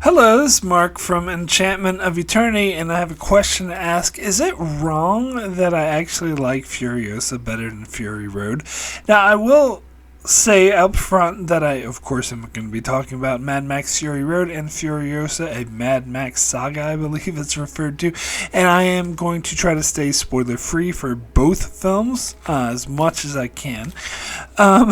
Hello, this is Mark from Enchantment of Eternity, and I have a question to ask. Is it wrong that I actually like Furiosa better than Fury Road? Now, I will say up front that I, of course, am going to be talking about Mad Max Fury Road and Furiosa, a Mad Max Saga, I believe it's referred to, and I am going to try to stay spoiler-free for both films as much as I can. Um,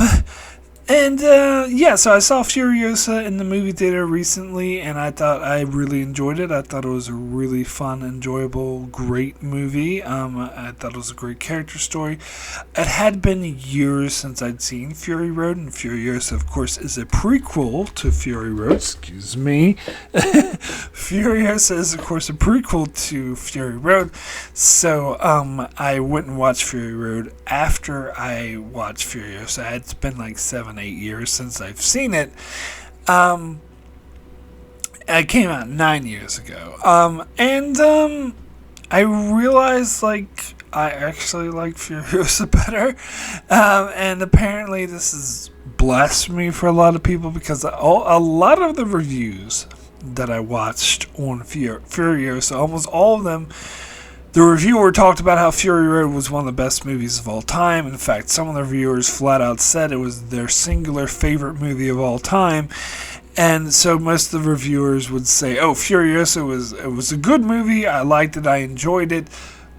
so I saw Furiosa in the movie theater recently, and I thought I really enjoyed it. I thought it was a really fun, enjoyable, great movie. I thought it was a great character story. It had been years since I'd seen Fury Road, and Furiosa, of course, is a prequel to Fury Road. Excuse me. Furiosa is, of course, a prequel to Fury Road, so I went and watched Fury Road after I watched Furiosa. It's been like 7-8 years since I've seen it. It came out 9 years ago. I realized, I actually like Furiosa better. And apparently this is blasphemy for a lot of people because a lot of the reviews that I watched on Furiosa, almost all of them, the reviewer talked about how Fury Road was one of the best movies of all time. In fact, some of the reviewers flat out said it was their singular favorite movie of all time. And so most of the reviewers would say, oh, Furiosa was a good movie, I liked it, I enjoyed it,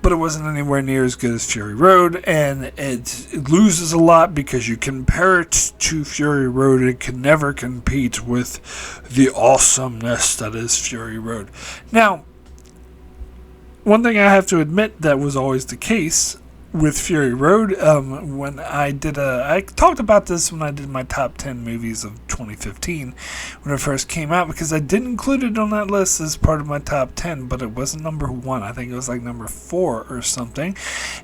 but it wasn't anywhere near as good as Fury Road, and it loses a lot because you compare it to Fury Road, it can never compete with the awesomeness that is Fury Road. Now, one thing I have to admit that was always the case with Fury Road, when I talked about this when I did my top 10 movies of 2015 when it first came out, because I did include it on that list as part of my top 10, but it wasn't number 1. I think it was like number 4 or something,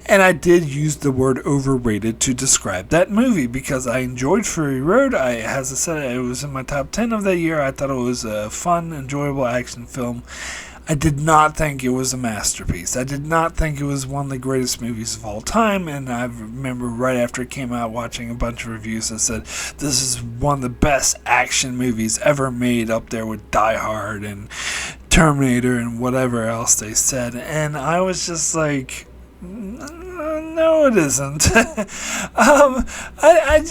and I did use the word overrated to describe that movie because I enjoyed Fury Road. As I said, it was in my top 10 of that year. I thought it was a fun, enjoyable action film. I did not think it was a masterpiece. I did not think it was one of the greatest movies of all time, and I remember right after it came out watching a bunch of reviews that said this is one of the best action movies ever made, up there with Die Hard and Terminator and whatever else they said, and I was just like, no, it isn't. I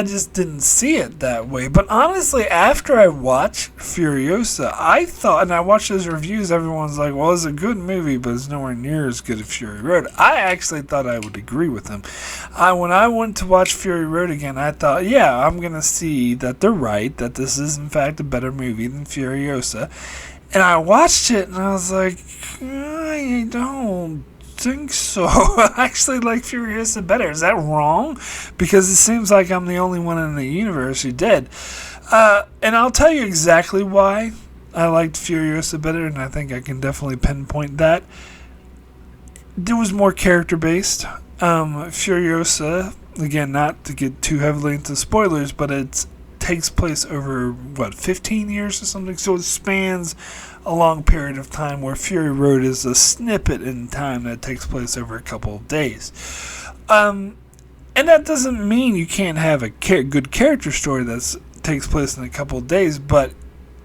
just didn't see it that way. But honestly, after I watched Furiosa, I thought, and I watched those reviews, everyone's like, well, it's a good movie, but it's nowhere near as good as Fury Road. I actually thought I would agree with them. When I went to watch Fury Road again, I thought, yeah, I'm going to see that they're right, that this is in fact a better movie than Furiosa. And I watched it, and I was like, I don't think so. I actually like Furiosa better. Is that wrong? Because it seems like I'm the only one in the universe who did. And I'll tell you exactly why I liked Furiosa better, and I think I can definitely pinpoint that. It was more character-based. Furiosa, again, not to get too heavily into spoilers, but it takes place over, 15 years or something? So it spans a long period of time, where Fury Road is a snippet in time that takes place over a couple of days. And that doesn't mean you can't have a good character story that takes place in a couple of days, but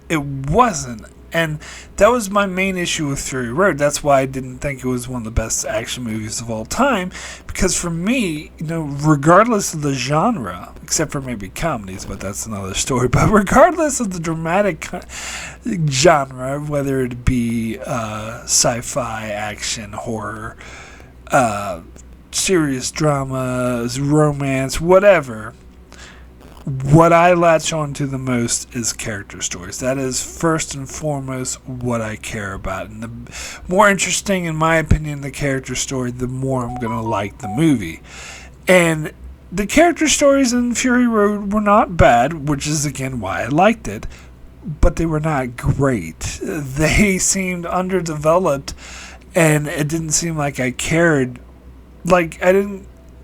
it wasn't. And that was my main issue with Fury Road. That's why I didn't think it was one of the best action movies of all time. Because for me, regardless of the genre, except for maybe comedies, but that's another story. But regardless of the dramatic genre, whether it be sci-fi, action, horror, serious drama, romance, whatever, what I latch on to the most is character stories. That is first and foremost what I care about. And the more interesting, in my opinion, the character story, the more I'm going to like the movie. And the character stories in Fury Road were not bad, which is again why I liked it, but they were not great. They seemed underdeveloped, and it didn't seem like I cared.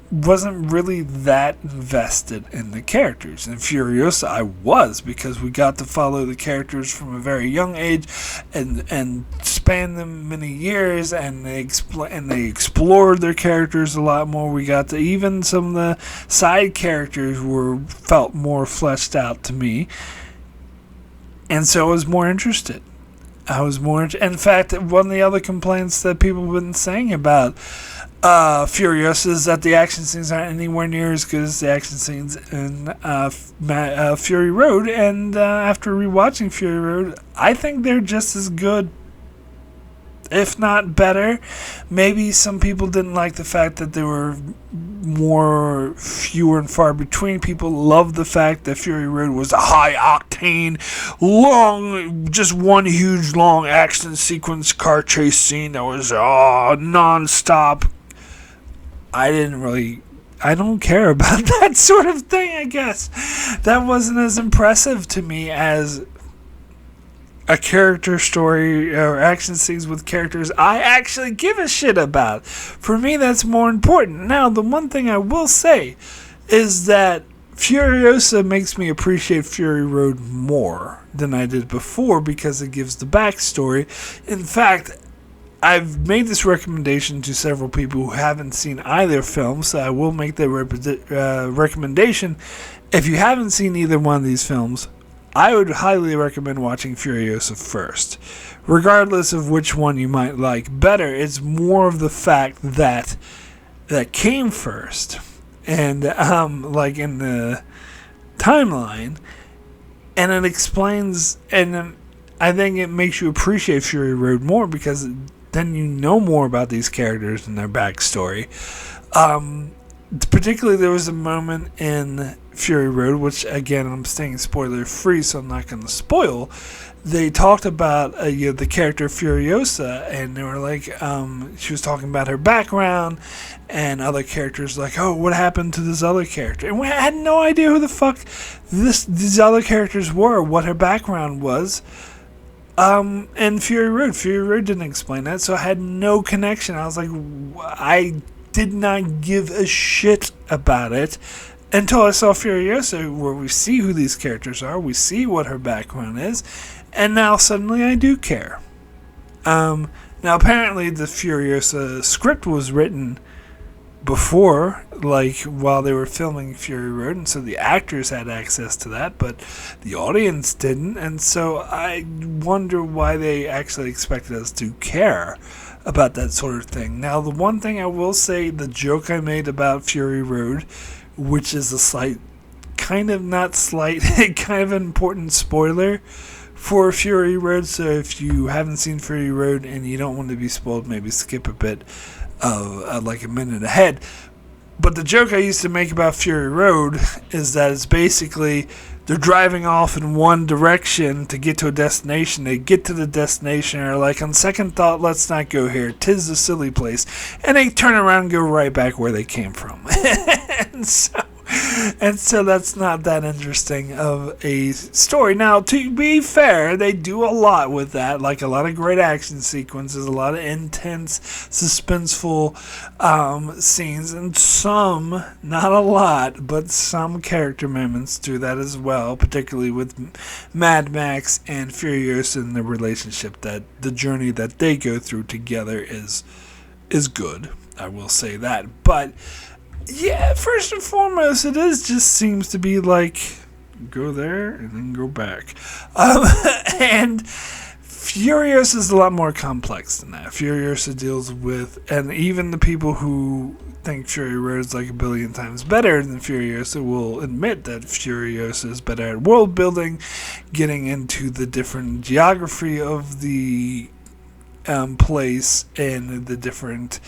Wasn't really that invested in the characters. In Furiosa, I was, because we got to follow the characters from a very young age and span them many years, and they explored their characters a lot more. We got to, even some of the side characters felt more fleshed out to me. And so I was more interested. In fact, one of the other complaints that people have been saying about Furiosa is that the action scenes aren't anywhere near as good as the action scenes in Fury Road. And after rewatching Fury Road, I think they're just as good, if not better. Maybe some people didn't like the fact that there were more fewer and far between. People loved the fact that Fury Road was a high octane, long, just one huge long action sequence car chase scene that was non-stop. I don't care about that sort of thing, I guess. That wasn't as impressive to me as a character story or action scenes with characters I actually give a shit about. For me, that's more important. Now, the one thing I will say is that Furiosa makes me appreciate Fury Road more than I did before because it gives the backstory. In fact, I've made this recommendation to several people who haven't seen either film, so I will make that recommendation. If you haven't seen either one of these films, I would highly recommend watching Furiosa first. Regardless of which one you might like better, it's more of the fact that came first. And like in the timeline, and it explains, and I think it makes you appreciate Fury Road more because then you know more about these characters and their backstory. Particularly, there was a moment in Fury Road, which again I'm staying spoiler free, so I'm not going to spoil. They talked about the character Furiosa, and they were like, she was talking about her background, and other characters like, oh, what happened to this other character? And we had no idea who the fuck these other characters were, what her background was. And Fury Road didn't explain that, so I had no connection. I was like, I did not give a shit about it until I saw Furiosa, where we see who these characters are, we see what her background is, and now suddenly I do care. Now apparently the Furiosa script was written before, like while they were filming Fury Road, and so the actors had access to that, but the audience didn't, and so I wonder why they actually expected us to care about that sort of thing. Now, the one thing I will say, the joke I made about Fury Road, which is a slight, kind of not slight, kind of an important spoiler for Fury Road, so if you haven't seen Fury Road and you don't want to be spoiled, maybe skip a bit, like a minute ahead. But the joke I used to make about Fury Road is that it's basically they're driving off in one direction to get to a destination. They get to the destination and are like, on second thought, let's not go here. 'Tis a silly place. And they turn around and go right back where they came from. And so that's not that interesting of a story. Now, to be fair, they do a lot with that, like a lot of great action sequences, a lot of intense, suspenseful scenes, and some, not a lot, but some character moments do that as well, particularly with Mad Max and Furiosa and the relationship, that the journey that they go through together is good. I will say that. But yeah, first and foremost, it just seems to be like, go there and then go back. And Furiosa is a lot more complex than that. Furiosa deals with, and even the people who think Fury Road is like a billion times better than Furiosa will admit that Furiosa is better at world building, getting into the different geography of the place and the different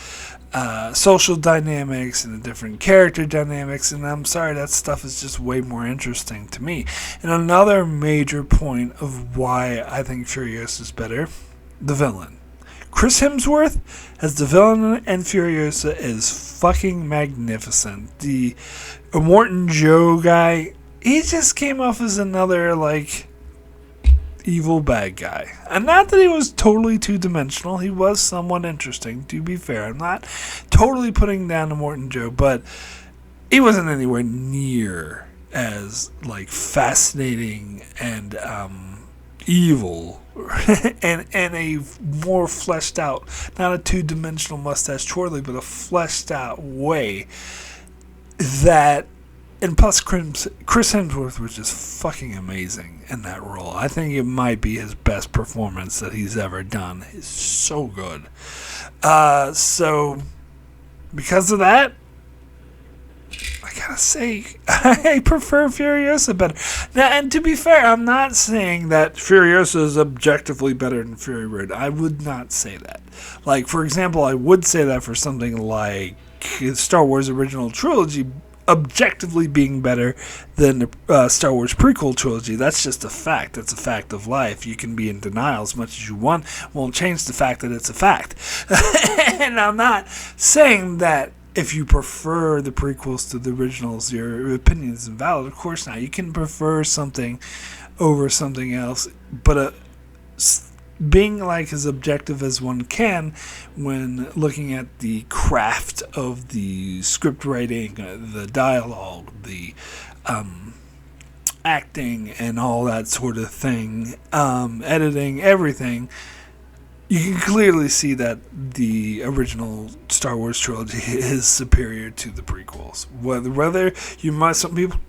social dynamics and the different character dynamics, and I'm sorry, that stuff is just way more interesting to me. And another major point of why I think Furiosa is better, the villain. Chris Hemsworth as the villain and Furiosa is fucking magnificent. The Immortan Joe guy, he just came off as another, like, evil bad guy. And not that he was totally two-dimensional, he was somewhat interesting, to be fair. I'm not totally putting down Immortan Joe, but he wasn't anywhere near as, like, fascinating and evil and a more fleshed out, not a two-dimensional mustache twirly, but a fleshed out way that And plus, Chris Hemsworth was just fucking amazing in that role. I think it might be his best performance that he's ever done. He's so good. So, because of that, I gotta say, I prefer Furiosa better. Now, and to be fair, I'm not saying that Furiosa is objectively better than Fury Road. I would not say that. Like, for example, I would say that for something like Star Wars Original Trilogy objectively being better than the Star Wars prequel trilogy. That's just a fact. That's a fact of life. You can be in denial as much as you want. Won't change the fact that it's a fact. And I'm not saying that if you prefer the prequels to the originals, your opinion is invalid. Of course not. You can prefer something over something else, but being like as objective as one can when looking at the craft of the script writing, the dialogue, the acting, and all that sort of thing, editing, everything, you can clearly see that the original Star Wars trilogy is superior to the prequels. Whether you might, some people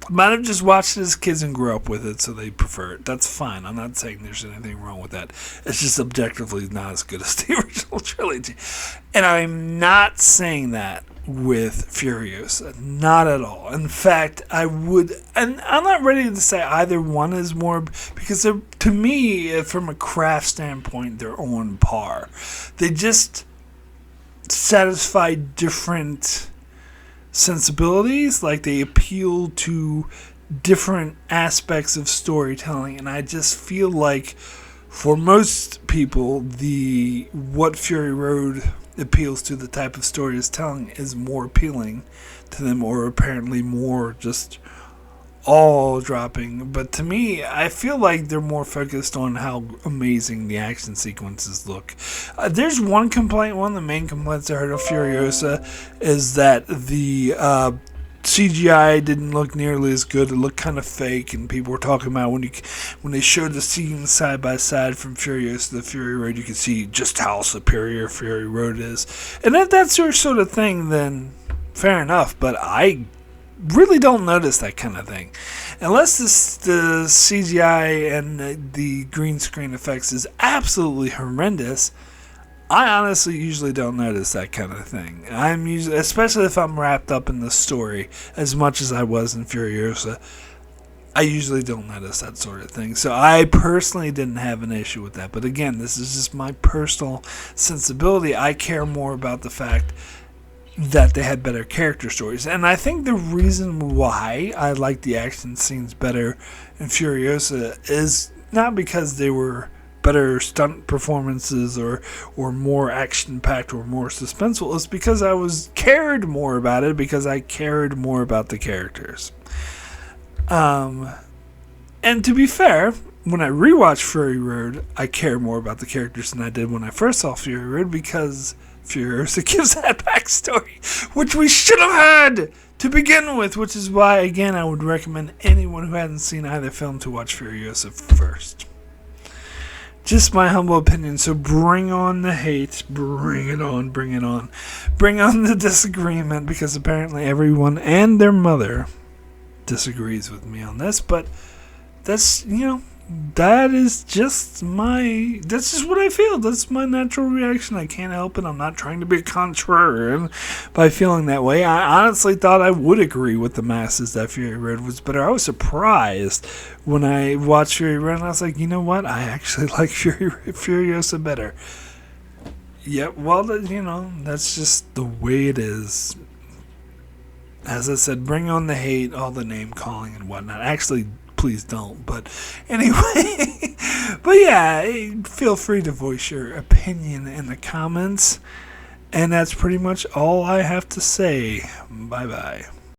might have just watched it as kids and grew up with it, so they prefer it. That's fine. I'm not saying there's anything wrong with that. It's just objectively not as good as the original trilogy. And I'm not saying that with Furiosa. Not at all. In fact, I would, and I'm not ready to say either one is more, because to me, from a craft standpoint, they're on par. They just satisfy different sensibilities, like they appeal to different aspects of storytelling, and I just feel like for most people, what Fury Road appeals to, the type of story it's telling, is more appealing to them, or apparently more just all dropping. But to me, I feel like they're more focused on how amazing the action sequences look. There's one complaint, one of the main complaints I heard of Furiosa is that the CGI didn't look nearly as good. It looked kind of fake, and people were talking about when they showed the scenes side by side from Furiosa to the Fury Road, you could see just how superior Fury Road is. And if that's your sort of thing, then fair enough, but I really don't notice that kind of thing. Unless the CGI and the green screen effects is absolutely horrendous, I honestly usually don't notice that kind of thing. I'm usually, especially if I'm wrapped up in the story as much as I was in Furiosa, I usually don't notice that sort of thing. So I personally didn't have an issue with that. But again, this is just my personal sensibility. I care more about the fact that they had better character stories. And I think the reason why I like the action scenes better in Furiosa is not because they were better stunt performances or more action-packed or more suspenseful. It's because I cared more about it, because I cared more about the characters. And to be fair, when I rewatch Fury Road, I care more about the characters than I did when I first saw Fury Road, because Furiosa gives that backstory, which we should have had to begin with, which is why, again, I would recommend anyone who hasn't seen either film to watch Furiosa first. Just my humble opinion. So bring on the hate, bring it on, bring it on. Bring on the disagreement, because apparently everyone and their mother disagrees with me on this, but that's, that's just what I feel. That's my natural reaction. I can't help it. I'm not trying to be contrarian by feeling that way. I honestly thought I would agree with the masses that Fury Road was better. I was surprised when I watched Fury Road, and I was like, you know what? I actually like Furiosa better. Yeah, well, that's just the way it is. As I said, bring on the hate, all the name calling and whatnot. Actually, please don't. But anyway, but yeah, feel free to voice your opinion in the comments. And that's pretty much all I have to say. Bye-bye.